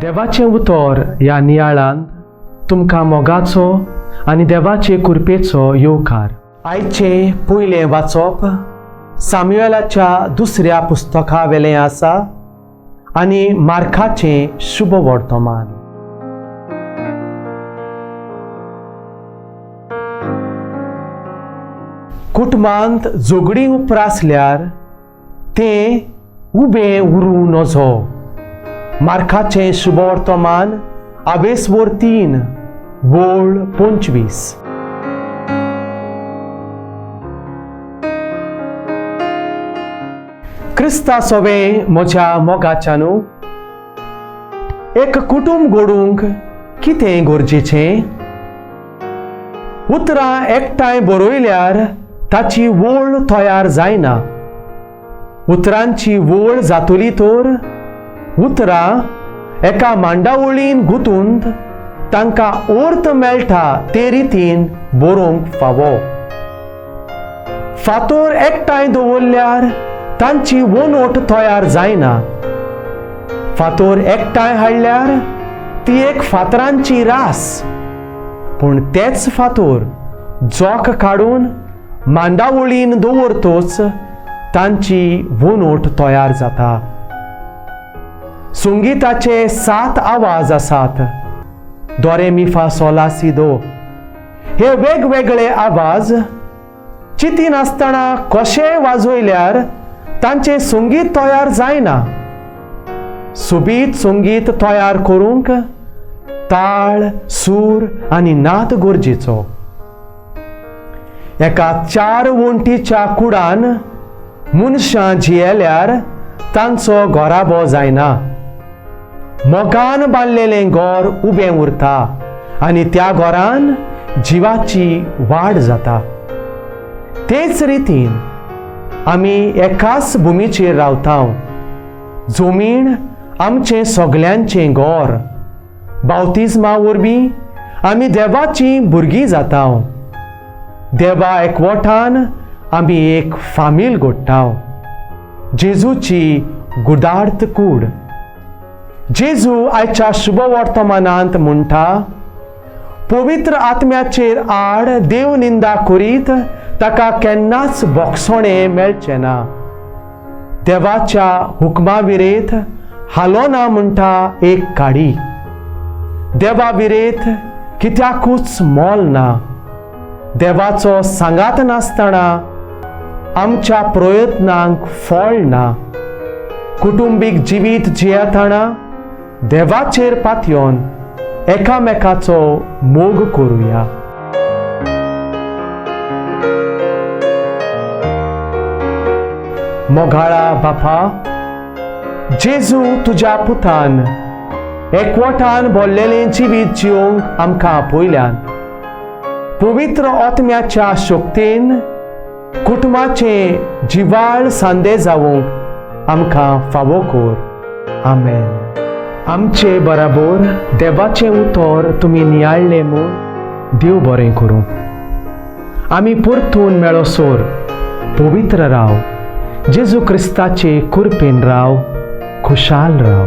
देवाचें उतर ह्या नियाळान तुमकां मोगाचो आनी देवाचे कृपेचो येवकार. आयचे पयलें वाचप सामुएलाच्या दुसऱ्या पुस्तका वेलें आसा आनी मार्काचें शुभ वर्तमान. कुटुंबांत झगडीं उपरासल्यार तें उबें उरूं नजो. मार्काचें शुभ वर्तमान 23 वोळ 25. क्रिस्ता सोवे म्हज्या मोगाच्यानू, एक कुटुंब घडूंक कितें गरजेचें? उतरां एकठांय बरयल्यार ताची वळ तयार जायना. उतरांची वळ जातली तर उतरां एका मांडावळीन गुंतून तांकां अर्थ मेळटा ते रितीन बरोवंक फावो. फातर एकठांय दवरल्यार तांची वणोट तयार जायना. फातर एकठांय हाडल्यार ती एक फातरांची रास, पूण तेच फातर जोक काडून मांडावळीन दवरतोच तांची वणोट तयार जाता. संगीताचे 7 आवाज आसात. दोरे मी फा सोला सी दो. हे वेगवेगळे आवाज चिती नासतना कशें वाजयल्यार तांचें संगीत तयार जायना. सोबीत संगीत तयार करूंक ताळ, सूर आनी नाद गरजेचो. एका 4 वण्टीच्या कुडान मनशां जियेल्यार तांचो घोराबो जायना. मोगान बांदलेलें घर उबें उरता आनी त्या घरान जिवाची वाड जाता. तेच रितीन आमी एकाच भुमीचेर रावता. जमीन आमचें सगल्यांचें घर. बावतिजमा वरवीं आमी देवाची भुरगीं जाता. देवा एकवटान आमी एक फामील घडटा. जेजूची गुदार्थ कूड. जेजू आयच्या शुभ वर्तमानांत म्हणटा, पवित्र आत्म्याचेर आड देव निंदा करीत ताका केन्नाच बोगसोणें मेळचें ना. देवाच्या हुकमा विरेत हालो ना म्हणटा एक काडी. देवा विरेत कित्याकूच मोल ना. देवाचो सांगात नासतना आमच्या प्रयत्नांक फळ ना. कुटुंबीक जिवीत जियेतना देवाचेर पातयोन एकामेकाचो मोग करुया. मोगाळा बापा, जेजू तुज्या पुतान एकवटान भरलेलें जिवीत जिवंक आमकां आपयल्यान. पवित्र आत्म्याच्या शक्तीन कुटुंबाचें जिवाळ सांदे जावंक आमकां फावो कर. आमेन. आमचे बराबर देवाचें उतर तुमी नियाळ्ळें म्हूण देव बरें करूं. आमी परतून मेळोसोर पवित्र राव. जेजू क्रिस्ताचे कृपेन राव. खुशाल राव.